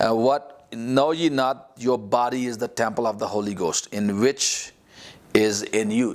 What know ye not your body is the temple of the Holy Ghost in which is in you।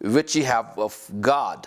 which you have of God,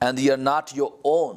and you are not your own,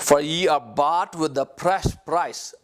For ye are bought with the price,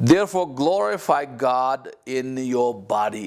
Therefore glorify God in your body,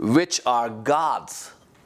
which are God's।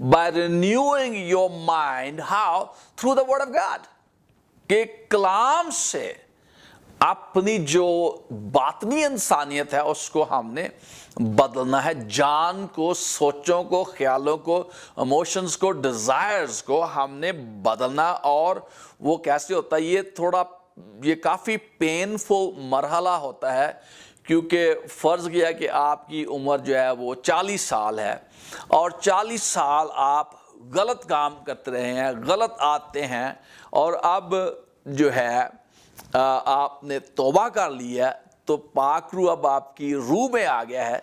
by renewing your mind. How? Through the word of God. کہ کلام سے اپنی جو باطنی انسانیت ہے اس کو ہم نے بدلنا ہے. جان کو, سوچوں کو, خیالوں کو, ایموشنز کو, ڈیزائرز کو ہم نے بدلنا. اور وہ کیسے ہوتا ہے؟ یہ کافی پینفل مرحلہ ہوتا ہے, کیونکہ فرض کیا کہ آپ کی عمر جو ہے وہ 40 سال ہے اور 40 سال آپ غلط کام کرتے رہے ہیں, غلط آتے ہیں, اور اب جو ہے آپ نے توبہ کر لی ہے تو پاک روح اب آپ کی روح میں آ گیا ہے,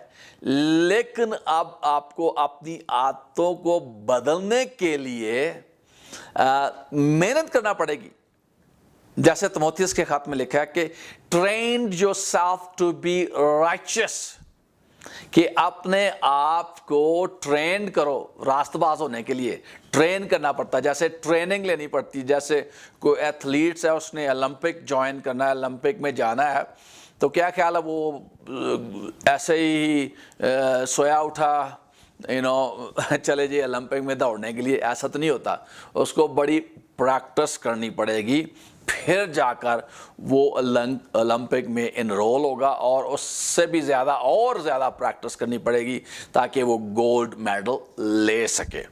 لیکن اب آپ کو اپنی عادتوں کو بدلنے کے لیے محنت کرنا پڑے گی. جیسے تیموتھیوس کے خط میں لکھا ہے کہ trained yourself to be righteous, کہ اپنے آپ کو ٹرین کرو راست باز ہونے کے لیے. ٹرین کرنا پڑتا ہے, جیسے ٹریننگ لینی پڑتی ہے. جیسے کوئی ایتھلیٹس ہے, اس نے اولمپک جوائن کرنا ہے, اولمپک میں جانا ہے, تو کیا خیال ہے وہ ایسے ہی سویا اٹھا چلے جی اولمپک میں دوڑنے کے لیے؟ ایسا تو نہیں ہوتا. اس کو بڑی پریکٹس کرنی پڑے گی, پھر جا کر وہ اولمپک میں انرول ہوگا, اور اس سے بھی زیادہ اور زیادہ پریکٹس کرنی پڑے گی تاکہ وہ گولڈ میڈل لے سکے.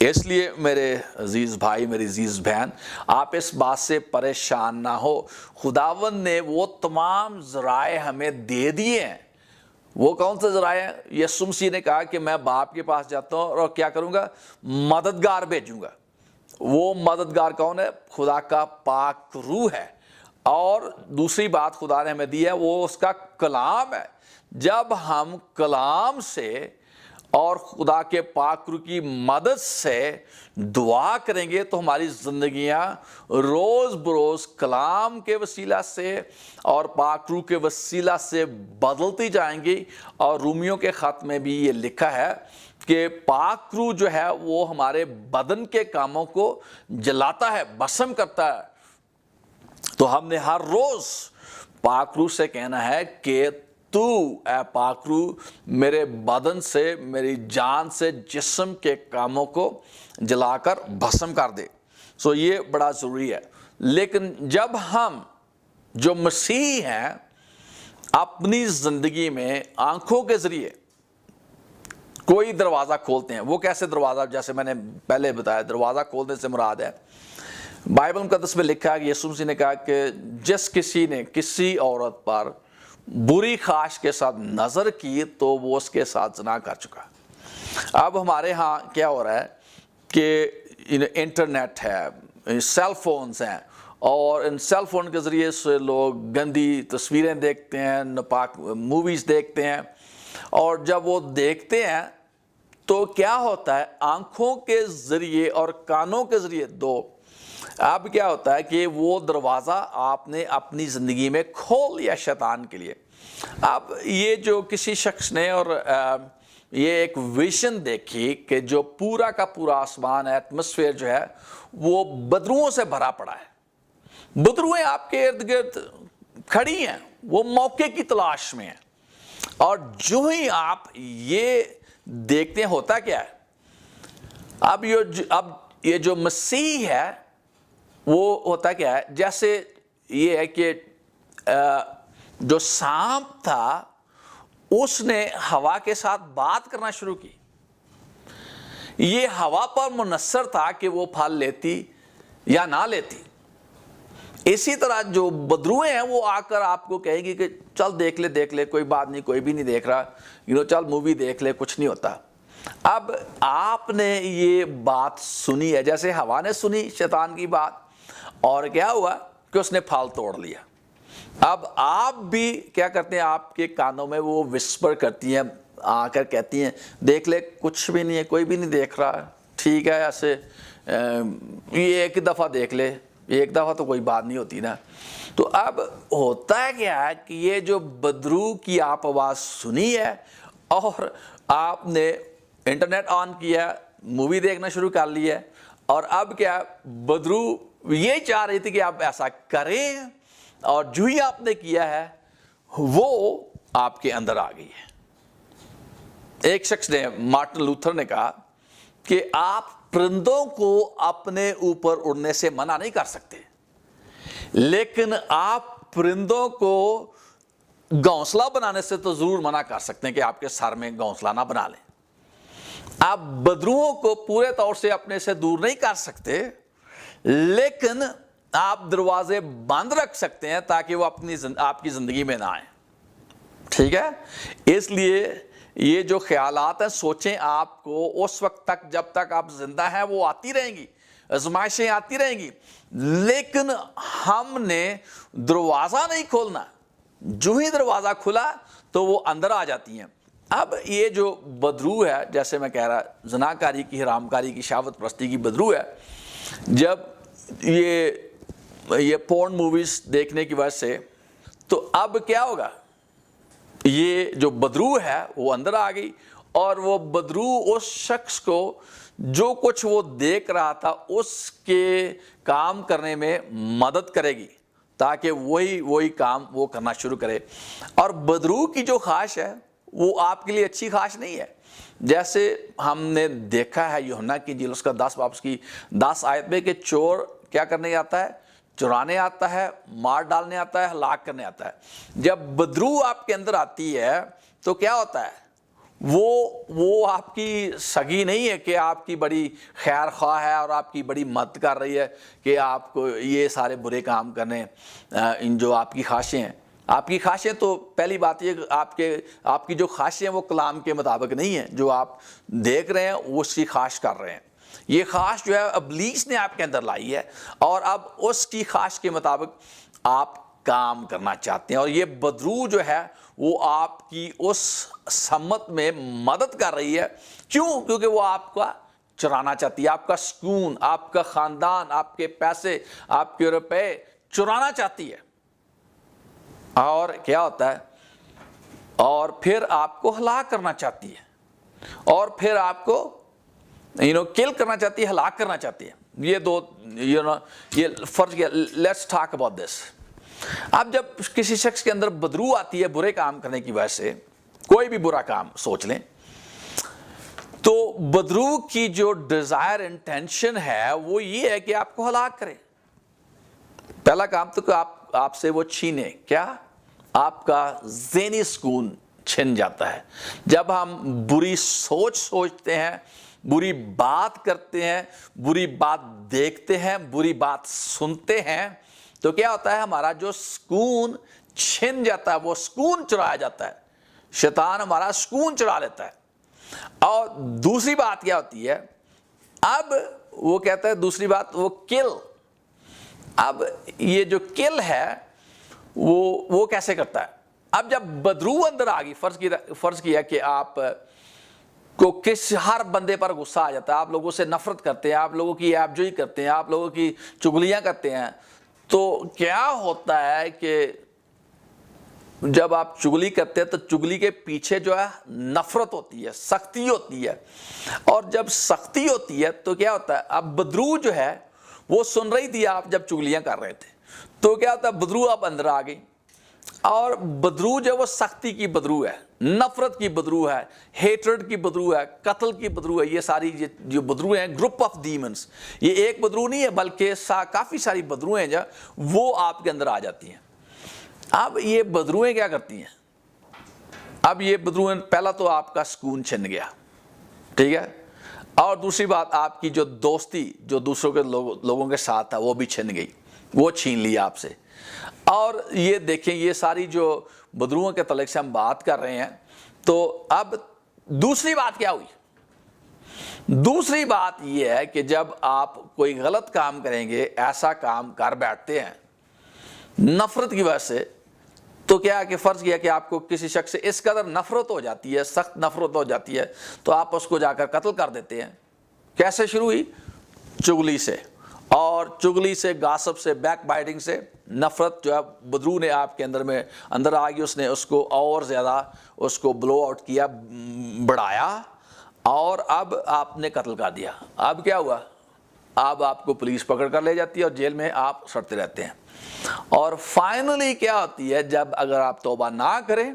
اس لیے میرے عزیز بھائی, میری عزیز بہن, آپ اس بات سے پریشان نہ ہو. خداوند نے وہ تمام ذرائع ہمیں دے دیے ہیں. وہ کون سے ذرائع ہیں؟ یسوع مسیح نے کہا کہ میں باپ کے پاس جاتا ہوں اور کیا کروں گا؟ مددگار بھیجوں گا. وہ مددگار کون ہے؟ خدا کا پاک روح ہے. اور دوسری بات خدا نے ہمیں دی ہے وہ اس کا کلام ہے. جب ہم کلام سے اور خدا کے پاک روح کی مدد سے دعا کریں گے تو ہماری زندگیاں روز بروز کلام کے وسیلہ سے اور پاک روح کے وسیلہ سے بدلتی جائیں گی. اور رومیوں کے خط میں بھی یہ لکھا ہے کہ پاک روح جو ہے وہ ہمارے بدن کے کاموں کو جلاتا ہے, بھسم کرتا ہے. تو ہم نے ہر روز پاک روح سے کہنا ہے کہ تو اے پاک روح میرے بدن سے, میری جان سے, جسم کے کاموں کو جلا کر بھسم کر دے. سو یہ بڑا ضروری ہے. لیکن جب ہم جو مسیحی ہیں اپنی زندگی میں آنکھوں کے ذریعے کوئی دروازہ کھولتے ہیں, وہ کیسے دروازہ؟ جیسے میں نے پہلے بتایا, دروازہ کھولنے سے مراد ہے, بائبل مقدس میں لکھا ہے کہ یسوع مسیح نے کہا کہ جس کسی نے کسی عورت پر بری خواہش کے ساتھ نظر کی تو وہ اس کے ساتھ زنا کر چکا. اب ہمارے ہاں کیا ہو رہا ہے کہ انٹرنیٹ ہے, سیل فونز ہیں, اور ان سیل فون کے ذریعے سے لوگ گندی تصویریں دیکھتے ہیں, ناپاک موویز دیکھتے ہیں, اور جب وہ دیکھتے ہیں تو کیا ہوتا ہے, آنکھوں کے ذریعے اور کانوں کے ذریعے دو, اب کیا ہوتا ہے کہ وہ دروازہ آپ نے اپنی زندگی میں کھول لیا شیطان کے لیے. اب یہ جو کسی شخص نے اور یہ ایک ویژن دیکھی کہ جو پورا کا پورا آسمان ہے, ایٹماسفیئر جو ہے وہ بدروؤں سے بھرا پڑا ہے. بدروئیں آپ کے ارد گرد کھڑی ہیں, وہ موقع کی تلاش میں ہیں, اور جو ہی آپ یہ دیکھتے ہیں ہوتا کیا ہے, اب یہ جو مسیح ہے وہ ہوتا کیا ہے, جیسے یہ ہے کہ جو سانپ تھا اس نے ہوا کے ساتھ بات کرنا شروع کی. یہ ہوا پر منحصر تھا کہ وہ پھل لیتی یا نہ لیتی. اسی طرح جو بدروئیں ہیں وہ آ کر آپ کو کہیں گی کہ چل دیکھ لے, کوئی بات نہیں, کوئی بھی نہیں دیکھ رہا, چل مووی دیکھ لے, کچھ نہیں ہوتا. اب آپ نے یہ بات سنی ہے, جیسے ہوا نے سنی شیطان کی بات, اور کیا ہوا کہ اس نے پھل توڑ لیا. اب آپ بھی کیا کرتے ہیں, آپ کے کانوں میں وہ وسپر کرتی ہیں, آ کر کہتی ہیں دیکھ لے, کچھ بھی نہیں ہے, کوئی بھی نہیں دیکھ رہا, ٹھیک ہے, ایسے یہ ایک دفعہ دیکھ لے, ایک دفعہ تو کوئی بات نہیں ہوتی نا. تو اب ہوتا ہے کیا ہے کہ یہ جو بدرو کی آپ آواز سنی ہے اور آپ نے انٹرنیٹ آن کیا, مووی دیکھنا شروع کر لی ہے, اور اب کیا بدرو یہ چاہ رہی تھی کہ آپ ایسا کریں, اور جو ہی آپ نے کیا ہے وہ آپ کے اندر آ گئی ہے. ایک شخص نے, مارٹن لوتھر نے کہا کہ آپ پرندوں کو اپنے اوپر اڑنے سے منع نہیں کر سکتے، لیکن آپ پرندوں کو گھونسلہ بنانے سے تو ضرور منع کر سکتے ہیں کہ آپ کے سر میں گھونسلہ نہ بنا لیں۔ آپ بدروؤں کو پورے طور سے اپنے سے دور نہیں کر سکتے، لیکن آپ دروازے بند رکھ سکتے ہیں تاکہ وہ آپ کی زندگی میں نہ آئیں، ٹھیک ہے؟ اس لیے یہ جو خیالات ہیں، سوچیں آپ کو اس وقت تک جب تک آپ زندہ ہیں وہ آتی رہیں گی، آزمائشیں آتی رہیں گی، لیکن ہم نے دروازہ نہیں کھولنا۔ جو ہی دروازہ کھلا تو وہ اندر آ جاتی ہیں۔ اب یہ جو بدرو ہے، جیسے میں کہہ رہا، زناکاری کی، حرام کاری کی، شہوت پرستی کی بدرو ہے، جب یہ پورن موویز دیکھنے کی وجہ سے، تو اب کیا ہوگا؟ یہ جو بدرو ہے وہ اندر آ گئی، اور وہ بدرو اس شخص کو جو کچھ وہ دیکھ رہا تھا اس کے کام کرنے میں مدد کرے گی، تاکہ وہی کام وہ کرنا شروع کرے۔ اور بدرو کی جو خواہش ہے وہ آپ کے لیے اچھی خواہش نہیں ہے۔ جیسے ہم نے دیکھا ہے یوحنا کی انجیل اس کا 10 باب کی 10 آیت میں کہ چور کیا کرنے آتا ہے؟ چرانے آتا ہے، مار ڈالنے آتا ہے، ہلاک کرنے آتا ہے۔ جب بدرو آپ کے اندر آتی ہے تو کیا ہوتا ہے؟ وہ آپ کی سگی نہیں ہے کہ آپ کی بڑی خیر خواہ ہے اور آپ کی بڑی مدد کر رہی ہے کہ آپ کو یہ سارے برے کام کرنے، ان جو آپ کی خواہشیں ہیں۔ آپ کی خواہشیں تو پہلی بات یہ کہ آپ کی جو خواہشیں ہیں وہ کلام کے مطابق نہیں ہیں، جو آپ دیکھ رہے ہیں وہ اس کی خواہش کر رہے ہیں۔ یہ خواہش جو ہے ابلیس نے آپ کے اندر لائی ہے، اور اب اس کی خواہش کے مطابق آپ کام کرنا چاہتے ہیں، اور یہ بدرو جو ہے وہ آپ کی اس سمت میں مدد کر رہی ہے۔ کیوں؟ کیونکہ وہ آپ کا چرانا چاہتی ہے، آپ کا سکون، آپ کا خاندان، آپ کے پیسے، آپ کے روپے چرانا چاہتی ہے۔ اور کیا ہوتا ہے؟ اور پھر آپ کو ہلاک کرنا چاہتی ہے، اور پھر آپ کو کل کرنا چاہتی ہے، ہلاک کرنا چاہتی ہے۔ یہ دو یہ فرض کیا، لیٹس ٹاک اباؤٹ دس۔ اب جب کسی شخص کے اندر بدرو آتی ہے برے کام کرنے کی وجہ سے، کوئی بھی برا کام سوچ لیں، تو بدرو کی جو ڈیزائر انٹینشن ہے وہ یہ ہے کہ آپ کو ہلاک کرے۔ پہلا کام تو کہ آپ سے وہ چھینے، کیا؟ آپ کا ذہنی سکون چھن جاتا ہے۔ جب ہم بری سوچتے ہیں، بری بات کرتے ہیں، بری بات دیکھتے ہیں، بری بات سنتے ہیں، تو کیا ہوتا ہے؟ ہمارا جو سکون چھن جاتا ہے، وہ سکون چرایا جاتا ہے۔ شیطان ہمارا سکون چرا لیتا ہے۔ اور دوسری بات کیا ہوتی ہے؟ اب وہ کہتا ہے دوسری بات، وہ کل۔ اب یہ جو کل ہے وہ کیسے کرتا ہے؟ اب جب بدرو اندر آ گئی، فرض کیا کہ آپ کو ہر بندے پر غصہ آ جاتا ہے، آپ لوگوں سے نفرت کرتے ہیں، آپ لوگوں کی عیب جوئی کرتے ہیں، آپ لوگوں کی چغلیاں کرتے ہیں، تو کیا ہوتا ہے کہ جب آپ چغلی کرتے ہیں تو چغلی کے پیچھے جو ہے نفرت ہوتی ہے، سختی ہوتی ہے، اور جب سختی ہوتی ہے تو کیا ہوتا ہے؟ اب بدرو جو ہے وہ سن رہی تھی آپ جب چغلیاں کر رہے تھے، تو کیا ہوتا ہے؟ بدرو اب اندر آ گئی، اور بدرو جو وہ سختی کی بدرو ہے، نفرت کی بدرو ہے، ہیٹرڈ کی بدرو ہے، قتل کی بدرو ہے۔ یہ ساری جو بدرو ہیں، گروپ آف ڈیمنز، یہ ایک بدرو نہیں ہے بلکہ کافی ساری بدرو ہیں جو وہ آپ کے اندر آ جاتی ہیں۔ اب یہ بدرویں کیا کرتی ہیں؟ اب یہ بدرویں، پہلا تو آپ کا سکون چھن گیا، ٹھیک ہے، اور دوسری بات آپ کی جو دوستی جو دوسروں کے لوگوں کے ساتھ ہے وہ بھی چھن گئی، وہ چھین لی آپ سے۔ اور یہ دیکھیں، یہ ساری جو بدروؤں کے تعلق سے ہم بات کر رہے ہیں، تو اب دوسری بات کیا ہوئی؟ دوسری بات یہ ہے کہ جب آپ کوئی غلط کام کریں گے، ایسا کام کر بیٹھتے ہیں نفرت کی وجہ سے، تو کیا کہ فرض کیا کہ آپ کو کسی شخص سے اس قدر نفرت ہو جاتی ہے، سخت نفرت ہو جاتی ہے، تو آپ اس کو جا کر قتل کر دیتے ہیں۔ کیسے شروع ہوئی؟ چغلی سے، اور چغلی سے، گاسپ سے، بیک بائٹنگ سے نفرت جو ہے بدرو نے آپ کے اندر آ گئی، اس نے اس کو اور زیادہ اس کو بلو آؤٹ کیا، بڑھایا، اور اب آپ نے قتل کر دیا۔ اب کیا ہوا؟ اب آپ کو پولیس پکڑ کر لے جاتی ہے اور جیل میں آپ سڑتے رہتے ہیں۔ اور فائنلی کیا ہوتی ہے؟ جب اگر آپ توبہ نہ کریں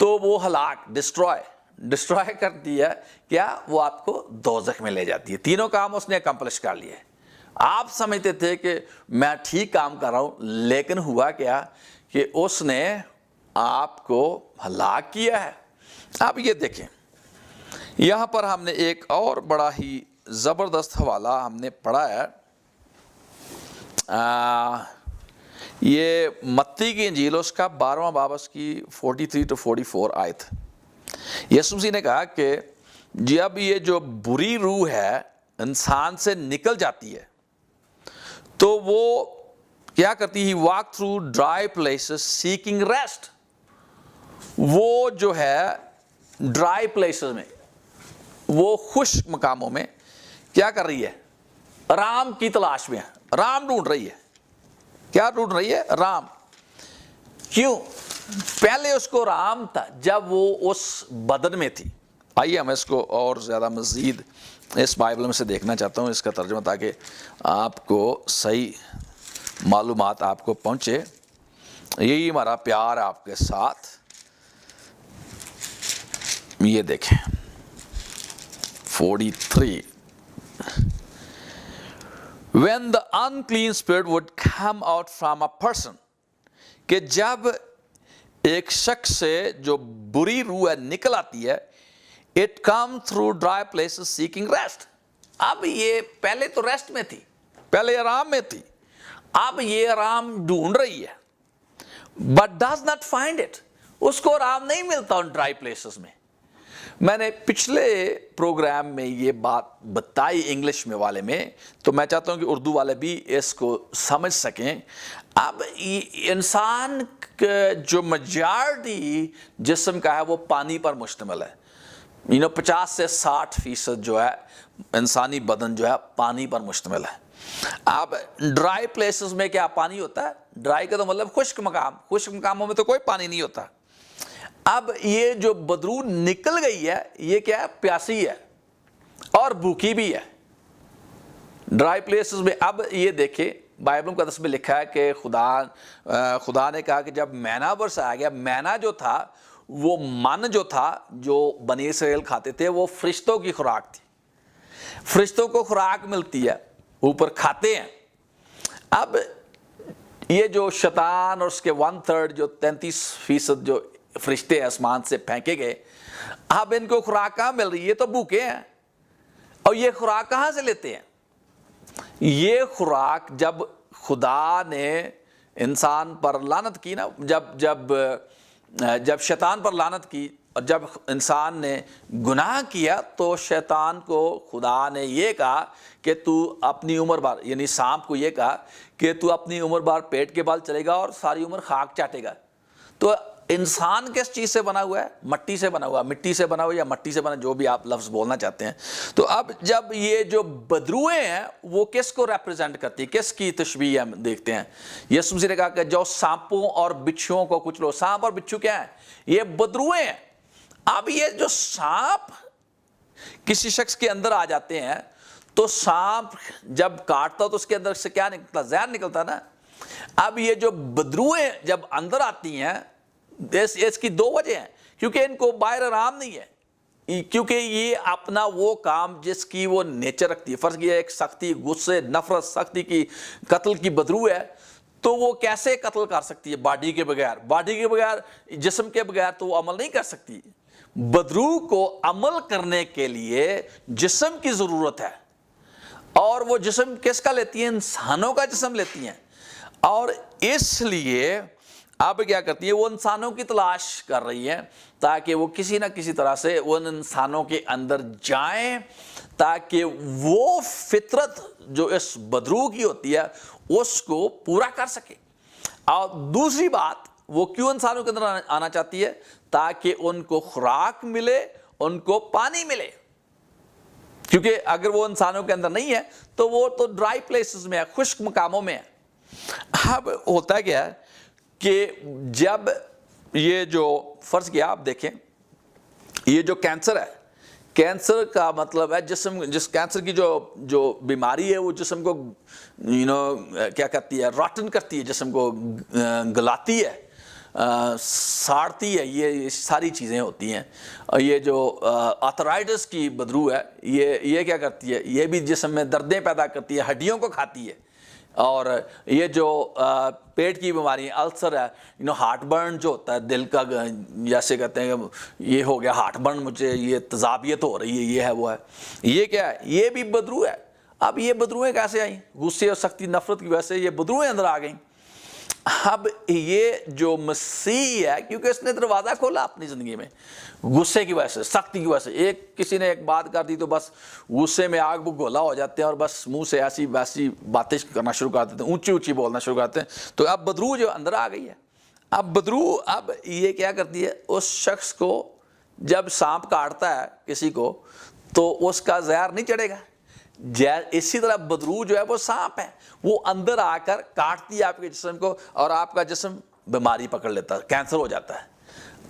تو وہ ہلاک، ڈسٹرائے، ڈسٹرائے کرتی ہے کیا؟ وہ آپ کو دوزخ میں لے جاتی ہے. تینوں کام اس نے اکمپلش کر لیے. آپ سمجھتے تھے کہ میں ٹھیک کام کر رہا ہوں، لیکن ہوا کیا کہ اس نے آپ کو ہلاک کیا ہے. اب یہ دیکھیں، یہاں پر ہم نے ایک اور بڑا ہی زبردست حوالہ ہم نے پڑھا ہے. یہ متی کی انجیل اس کا 12واں باب اس کی 43 to 44 آیت. یسوع مسیح نے کہا کہ جب یہ جو بری روح ہے انسان سے نکل جاتی ہے تو وہ کیا کرتی ہے؟ Walk through dry places seeking rest. وہ جو ہے ڈرائی پلیسز میں، وہ خشک مقاموں میں کیا کر رہی ہے؟ آرام کی تلاش میں ہے، آرام ڈھونڈ رہی ہے. کیا ڈھونڈ رہی ہے؟ آرام. کیوں؟ پہلے اس کو آرام تھا جب وہ اس بدن میں تھی. آئیے ہم اس کو اور زیادہ مزید اس بائبل میں سے دیکھنا چاہتا ہوں، اس کا ترجمہ، تاکہ آپ کو صحیح معلومات آپ کو پہنچے. یہی ہمارا پیار ہے آپ کے ساتھ. یہ دیکھیں 43. When the unclean spirit would come out from a person, کہ جب ایک شخص سے جو بری روح ہے نکل آتی ہے، it comes through dry places seeking rest. اب یہ پہلے تو ریسٹ میں تھی، پہلے آرام میں تھی، اب یہ آرام ڈھونڈ رہی ہے. but does not find it. اس کو آرام نہیں ملتا ان ڈرائی پلیسز میں. میں نے پچھلے پروگرام میں یہ بات بتائی انگلش میں والے میں، تو میں چاہتا ہوں کہ اردو والے بھی اس کو سمجھ سکیں. اب انسان جو میجارٹی جسم کا ہے وہ پانی پر مشتمل ہے. 50 سے 60% جو ہے انسانی بدن جو ہے پانی پر مشتمل ہے. اب ڈرائی پلیسز میں کیا پانی ہوتا ہے؟ ڈرائی کا تو مطلب خشک مقام. خشک مقاموں میں تو کوئی پانی نہیں ہوتا. اب یہ جو بدرو نکل گئی ہے، یہ کیا ہے؟ پیاسی ہے اور بھوکی بھی ہے ڈرائی پلیسز میں. اب یہ دیکھیں بائبل مقدس میں لکھا ہے کہ خدا نے کہا کہ جب مینا برسایا گیا، مینا جو تھا وہ من جو تھا جو بنی اسرائیل کھاتے تھے وہ فرشتوں کی خوراک تھی. فرشتوں کو خوراک ملتی ہے، اوپر کھاتے ہیں. اب یہ جو شیطان اور اس کے 1/3 جو 33% جو فرشتے آسمان سے پھینکے گئے، اب ان کو خوراک کہاں مل رہی ہے؟ تو بھوکے ہیں. اور یہ خوراک کہاں سے لیتے ہیں؟ یہ خوراک جب خدا نے انسان پر لعنت کی نا، جب شیطان پر لعنت کی اور جب انسان نے گناہ کیا، تو شیطان کو خدا نے یہ کہا کہ تو اپنی عمر بھر، یعنی سانپ کو یہ کہا کہ تو اپنی عمر بھر پیٹ کے بال چلے گا اور ساری عمر خاک چاٹے گا. تو انسان کس چیز سے بنا ہوا ہے؟ مٹی سے بنا ہوا، مٹی سے بنا ہوا یا مٹی سے بنا، جو بھی آپ لفظ بولنا چاہتے ہیں. تو اب جب یہ جو بدروئیں ہیں وہ کس کو ریپرزینٹ کرتی ہے؟ کس کی تشبیہ ہم دیکھتے ہیں؟ یسوع مسیح نے کہا کہ جو سانپوں اور بچھوؤں کو کچلو. سانپ اور بچھو کیا ہیں؟ یہ بدروئیں ہیں. اب یہ جو سانپ کسی شخص کے اندر آ جاتے ہیں، تو سانپ جب کاٹتا تو اس کے اندر سے کیا نکلتا؟ زہر نکلتا نا. اب یہ جو بدروئیں جب اندر آتی ہیں، اس کی 2 وجہ ہیں. کیونکہ ان کو باہر آرام نہیں ہے، کیونکہ یہ اپنا وہ کام جس کی وہ نیچر رکھتی ہے. فرض کیا ایک سختی، غصے، نفرت، سختی کی، قتل کی بدرو ہے، تو وہ کیسے قتل کر سکتی ہے؟ باڈی کے بغیر، جسم کے بغیر تو وہ عمل نہیں کر سکتی. بدرو کو عمل کرنے کے لیے جسم کی ضرورت ہے، اور وہ جسم کس کا لیتی ہیں؟ انسانوں کا جسم لیتی ہیں. اور اس لیے اب کیا کرتی ہے؟ وہ انسانوں کی تلاش کر رہی ہے تاکہ وہ کسی نہ کسی طرح سے ان انسانوں کے اندر جائیں، تاکہ وہ فطرت جو اس بدرو کی ہوتی ہے اس کو پورا کر سکے. اور دوسری بات، وہ کیوں انسانوں کے اندر آنا چاہتی ہے؟ تاکہ ان کو خوراک ملے، ان کو پانی ملے. کیونکہ اگر وہ انسانوں کے اندر نہیں ہے تو وہ تو ڈرائی پلیسز میں ہے، خشک مقاموں میں ہے. اب ہوتا کیا ہے کہ جب یہ جو فرض کیا آپ دیکھیں، یہ جو کینسر ہے، کینسر کا مطلب ہے جس کینسر کی جو بیماری ہے وہ جسم کو کیا کرتی ہے؟ راٹن کرتی ہے، جسم کو گلاتی ہے. ساڑتی ہے، یہ ساری چیزیں ہوتی ہیں. اور یہ جو آرتھرائٹس کی بدرو ہے، یہ کیا کرتی ہے؟ یہ بھی جسم میں دردیں پیدا کرتی ہے، ہڈیوں کو کھاتی ہے. اور یہ جو پیٹ کی بیماری السر ہے، ہارٹ برن جو ہوتا ہے، دل کا جیسے کہتے ہیں یہ ہو گیا ہارٹ برن، مجھے یہ تذابیت ہو رہی ہے، یہ ہے وہ ہے، یہ کیا ہے؟ یہ بھی بدرو ہے. اب یہ بدرویں کیسے آئیں؟ غصے اور سختی نفرت کی وجہ سے یہ بدرویں اندر آ گئیں. اب یہ جو مسیح ہے، کیونکہ اس نے دروازہ کھولا اپنی زندگی میں، غصے کی وجہ سے، سختی کی وجہ سے، کسی نے ایک بات کر دی تو بس غصے میں آگ بگولا ہو جاتے ہیں اور بس منہ سے ایسی ویسی باتیں کرنا شروع کر دیتے ہیں، اونچی اونچی بولنا شروع کرتے ہیں. تو اب بدرو جو اندر آ گئی ہے. اب بدرو اب یہ کیا کرتی ہے؟ اس شخص کو جب سانپ کاٹتا ہے کسی کو تو اس کا زہر نہیں چڑھے گا. اسی طرح بدرو جو ہے وہ سانپ ہے، وہ اندر آ کر کاٹتی ہے آپ کے جسم کو، اور آپ کا جسم بیماری پکڑ لیتا ہے، کینسر ہو جاتا ہے،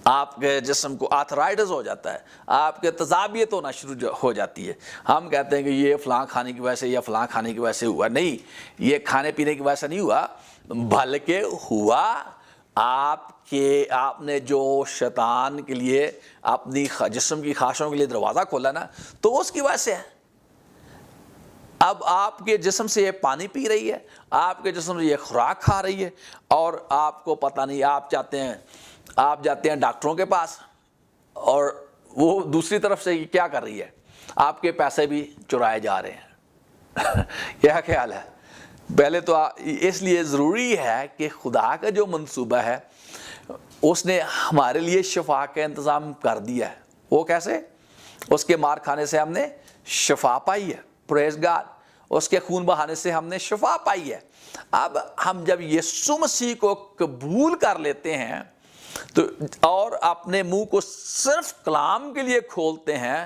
آپ کے جسم کو آرتھرائٹس ہو جاتا ہے، آپ کے تذابیت ہونا شروع ہو جاتی ہے. ہم کہتے ہیں کہ یہ فلاں کھانے کی وجہ سے یا فلاں کھانے کی وجہ سے ہوا. نہیں، یہ کھانے پینے کی وجہ سے نہیں ہوا، بلکہ ہوا آپ نے جو شیطان کے لیے اپنی جسم کی خواہشوں کے لیے دروازہ کھولا نا، تو اس کی وجہ سے ہے. اب آپ کے جسم سے یہ پانی پی رہی ہے، آپ کے جسم سے یہ خوراک کھا رہی ہے، اور آپ کو پتہ نہیں، آپ جاتے ہیں ڈاکٹروں کے پاس، اور وہ دوسری طرف سے کیا کر رہی ہے؟ آپ کے پیسے بھی چرائے جا رہے ہیں. کیا خیال ہے؟ پہلے تو اس لیے ضروری ہے کہ خدا کا جو منصوبہ ہے اس نے ہمارے لیے شفا کا انتظام کر دیا ہے. وہ کیسے؟ اس کے مار کھانے سے ہم نے شفا پائی ہے. پریز گاڈ. اس کے خون بہانے سے ہم نے شفا پائی ہے. اب ہم جب یسوع مسیح کو قبول کر لیتے ہیں تو اور اپنے منہ کو صرف کلام کے لیے کھولتے ہیں،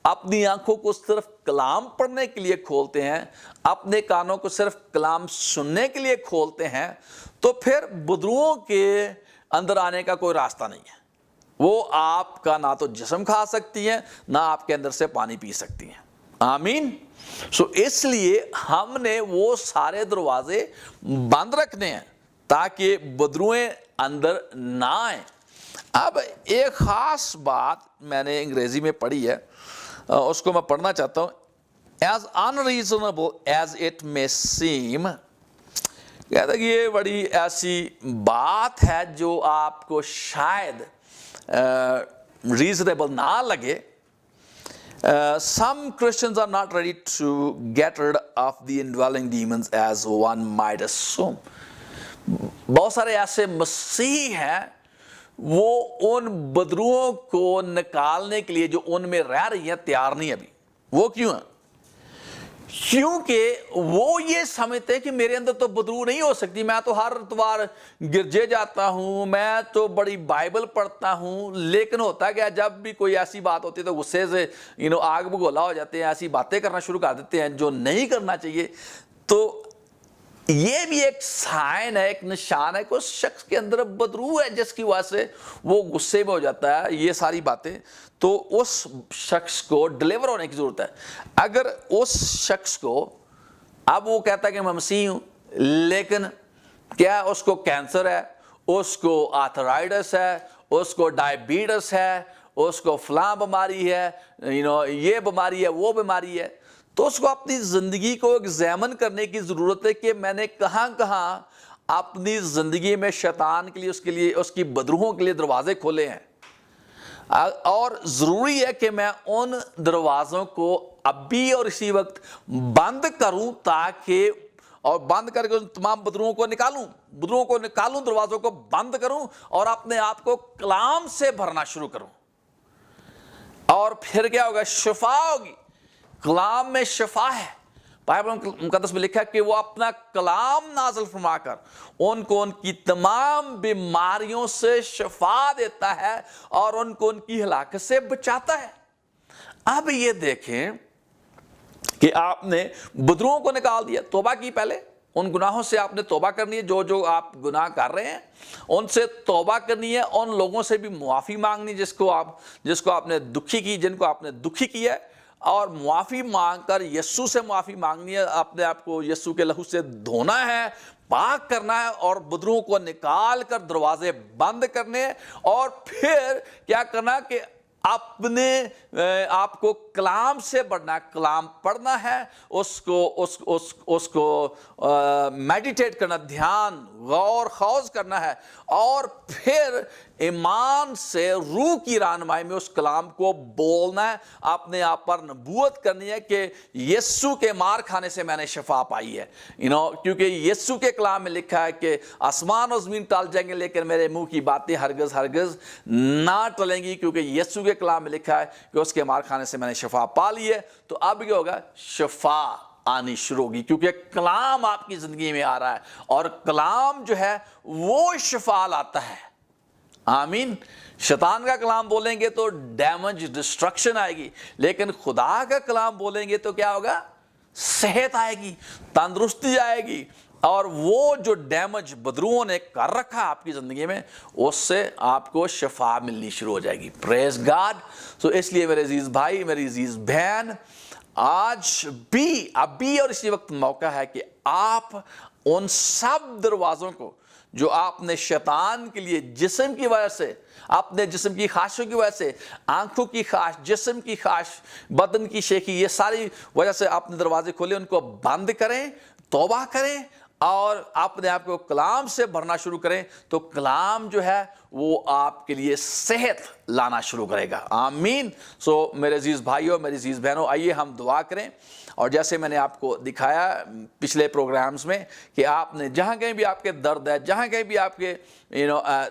اپنی آنکھوں کو صرف کلام پڑھنے کے لیے کھولتے ہیں، اپنے کانوں کو صرف کلام سننے کے لیے کھولتے ہیں، تو پھر بدروؤں کے اندر آنے کا کوئی راستہ نہیں ہے. وہ آپ کا نہ تو جسم کھا سکتی ہیں، نہ آپ کے اندر سے پانی پی سکتی ہیں. آمین. اس لیے ہم نے وہ سارے دروازے بند رکھنے ہیں تاکہ بدرویں اندر نہ آئیں. اب ایک خاص بات میں نے انگریزی میں پڑھی ہے، اس کو میں پڑھنا چاہتا ہوں. As unreasonable as it may seem، کہتا ہے کہ یہ بڑی ایسی بات ہے جو آپ کو شاید ریزنیبل نہ لگے. Some Christians are not ready to get rid of the indwelling demons as one might assume. بہت سارے ایسے مسیح ہیں وہ ان بدروؤں کو نکالنے کے لیے جو ان میں رہ رہی ہیں تیار نہیں ابھی. وہ کیوں ہیں؟ کیونکہ وہ یہ سمجھتے ہیں کہ میرے اندر تو بدرو نہیں ہو سکتی، میں تو ہر اتوار گرجے جاتا ہوں، میں تو بڑی بائبل پڑھتا ہوں، لیکن ہوتا کیا جب بھی کوئی ایسی بات ہوتی ہے تو غصے سے آگ بگولا ہو جاتے ہیں، ایسی باتیں کرنا شروع کر دیتے ہیں جو نہیں کرنا چاہیے. تو یہ بھی ایک سائن ہے، ایک نشان ہے کہ اس شخص کے اندر بدرو ہے جس کی وجہ سے وہ غصے میں ہو جاتا ہے یہ ساری باتیں. تو اس شخص کو ڈیلیور ہونے کی ضرورت ہے. اگر اس شخص کو اب وہ کہتا ہے کہ میں مسیح ہوں، لیکن کیا اس کو کینسر ہے، اس کو آرتھرائٹس ہے، اس کو ڈائبٹیس ہے، اس کو فلاں بیماری ہے، یہ بیماری ہے، وہ بیماری ہے، تو اس کو اپنی زندگی کو ایگزامن کرنے کی ضرورت ہے کہ میں نے کہاں کہاں اپنی زندگی میں شیطان کے لیے اس کی بدروہوں کے لیے دروازے کھولے ہیں. اور ضروری ہے کہ میں ان دروازوں کو ابھی اور اسی وقت بند کروں، تاکہ اور بند کر کے ان تمام بدروؤں کو نکالوں، دروازوں کو بند کروں اور اپنے آپ کو کلام سے بھرنا شروع کروں. اور پھر کیا ہوگا؟ شفا ہوگی. کلام میں شفا ہے. بائبل مقدس میں لکھا ہے کہ وہ اپنا کلام نازل فرما کر ان کو ان کی تمام بیماریوں سے شفا دیتا ہے اور ان کو ان کی ہلاکت سے بچاتا ہے. اب یہ دیکھیں کہ آپ نے بدروؤں کو نکال دیا، توبہ کی، پہلے ان گناہوں سے آپ نے توبہ کرنی ہے، جو آپ گناہ کر رہے ہیں ان سے توبہ کرنی ہے، ان لوگوں سے بھی معافی مانگنی جس کو آپ نے دکھی کی، جن کو آپ نے دکھی کیا ہے، اور معافی مانگ کر یسوع سے معافی مانگنی ہے، اپنے آپ کو یسوع کے لہو سے دھونا ہے، پاک کرنا ہے، اور بدروؤں کو نکال کر دروازے بند کرنے ہیں، اور پھر کیا کرنا کہ اپنے آپ کو کلام سے بڑھنا ہے، کلام پڑھنا ہے، اس کو میڈیٹیٹ کرنا، دھیان غور خوض کرنا ہے، اور پھر ایمان سے روح کی رہنمائی میں اس کلام کو بولنا ہے، اپنے آپ پر نبوت کرنی ہے کہ یسوع کے مار کھانے سے میں نے شفا پائی ہے، کیونکہ یسوع کے کلام میں لکھا ہے کہ آسمان و زمین ٹل جائیں گے لیکن میرے منہ کی باتیں ہرگز ہرگز نہ ٹلیں گی، کیونکہ یسوع کے کلام میں لکھا ہے کہ اس کے مار کھانے سے میں نے شفا پا لی ہے۔ تو اب کیا ہوگا؟ شفا آنی شروع ہوگی، کیونکہ کلام آپ کی زندگی میں آ رہا ہے، اور کلام جو ہے وہ شفا لاتا ہے۔ آمین۔ شیطان کا کلام بولیں گے تو ڈیمیج ڈسٹرکشن آئے گی، لیکن خدا کا کلام بولیں گے تو کیا ہوگا؟ صحت آئے گی، تندرستی آئے گی، اور وہ جو ڈیمیج بدروؤں نے کر رکھا آپ کی زندگی میں اس سے آپ کو شفا ملنی شروع ہو جائے گی۔ پریز گاڈ۔ تو اس لیے میرے عزیز بھائی، میری عزیز بہن، آج بھی ابھی اور اسی وقت موقع ہے کہ آپ ان سب دروازوں کو جو آپ نے شیطان کے لیے جسم کی وجہ سے، اپنے جسم کی خواہشوں کی وجہ سے، آنکھوں کی خواہش، جسم کی خواہش، بدن کی شیخی، یہ ساری وجہ سے آپ نے دروازے کھولے، ان کو بند کریں، توبہ کریں، اور اپنے آپ کو کلام سے بھرنا شروع کریں، تو کلام جو ہے وہ آپ کے لیے صحت لانا شروع کرے گا۔ آمین۔ سو میرے عزیز بھائیوں، میری عزیز بہنوں، آئیے ہم دعا کریں۔ اور جیسے میں نے آپ کو دکھایا پچھلے پروگرامز میں کہ آپ نے جہاں کہیں بھی آپ کے درد ہے، جہاں کہیں بھی آپ کے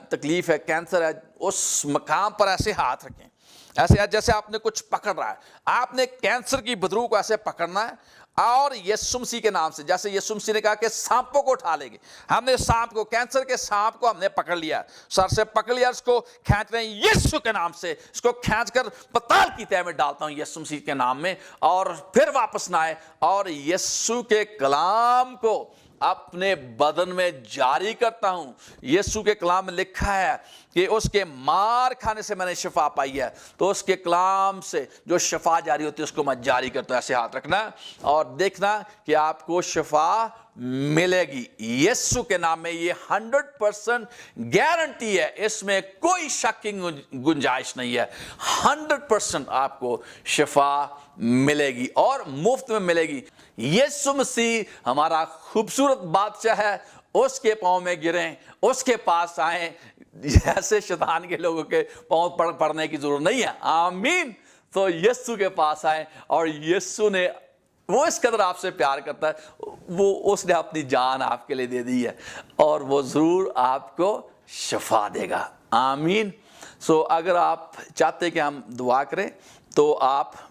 تکلیف ہے، کینسر ہے، اس مقام پر ایسے ہاتھ رکھیں، ایسے جیسے آپ نے کچھ پکڑ رہا ہے۔ آپ نے کینسر کی بدرو کو ایسے پکڑنا ہے، اور یسوع مسیح کے نام سے، جیسے یسوع مسیح نے کہا کہ سانپوں کو اٹھا لیں گے، ہم نے سانپ کو، کینسر کے سانپ کو ہم نے پکڑ لیا، سر سے پکڑ لیا، اس کو کھینچ رہے ہیں یسوع کے نام سے، اس کو کھینچ کر پتال کی تہہ میں ڈالتا ہوں یسوع مسیح کے نام میں، اور پھر واپس نہ آئے، اور یسوع کے کلام کو اپنے بدن میں جاری کرتا ہوں۔ یسوع کے کلام میں لکھا ہے کہ اس کے مار کھانے سے میں نے شفا پائی ہے، تو اس کے کلام سے جو شفا جاری ہوتی ہے اس کو میں جاری کرتا ہوں۔ ایسے ہاتھ رکھنا اور دیکھنا کہ آپ کو شفا ملے گی یسوع کے نام میں۔ یہ 100% گارنٹی ہے، اس میں کوئی شک کی گنجائش نہیں ہے۔ 100% آپ کو شفا ملے گی، اور مفت میں ملے گی۔ یسوع مسیح ہمارا خوبصورت بادشاہ ہے، اس کے پاؤں میں گریں، اس کے پاس آئیں، جیسے شیطان کے لوگوں کے پاؤں پڑنے کی ضرورت نہیں ہے۔ آمین۔ تو یسوع کے پاس آئیں، اور یسوع نے، وہ اس قدر آپ سے پیار کرتا ہے، اس نے اپنی جان آپ کے لیے دے دی ہے، اور وہ ضرور آپ کو شفا دے گا۔ آمین۔ سو اگر آپ چاہتے ہیں کہ ہم دعا کریں تو آپ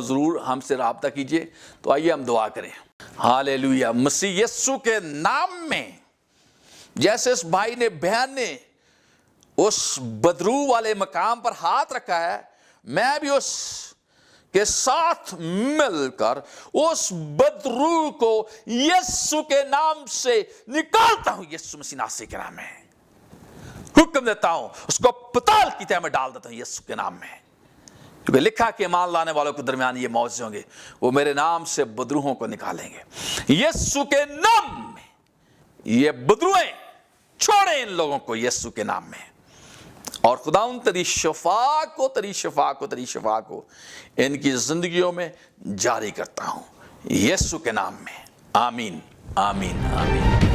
ضرور ہم سے رابطہ کیجئے۔ تو آئیے ہم دعا کریں۔ ہاللیلویہ۔ مسیح یسوع کے نام میں، جیسے اس بھائی نے، بہن نے اس بدرو والے مقام پر ہاتھ رکھا ہے، میں بھی اس کے ساتھ مل کر اس بدرو کو یسوع کے نام سے نکالتا ہوں، یسوع مسیح ناصری کے نام میں حکم دیتا ہوں، اس کو پتال کی تہہ میں ڈال دیتا ہوں یسوع کے نام میں، کیونکہ لکھا کہ ایمان لانے والوں کے درمیان یہ معجزے ہوں گے، وہ میرے نام سے بدروہوں کو نکالیں گے۔ یسوع کے نام میں یہ بدروہیں چھوڑیں ان لوگوں کو یسوع کے نام میں، اور خداوند تیری شفا کو ان کی زندگیوں میں جاری کرتا ہوں یسوع کے نام میں۔ آمین، آمین، آمین۔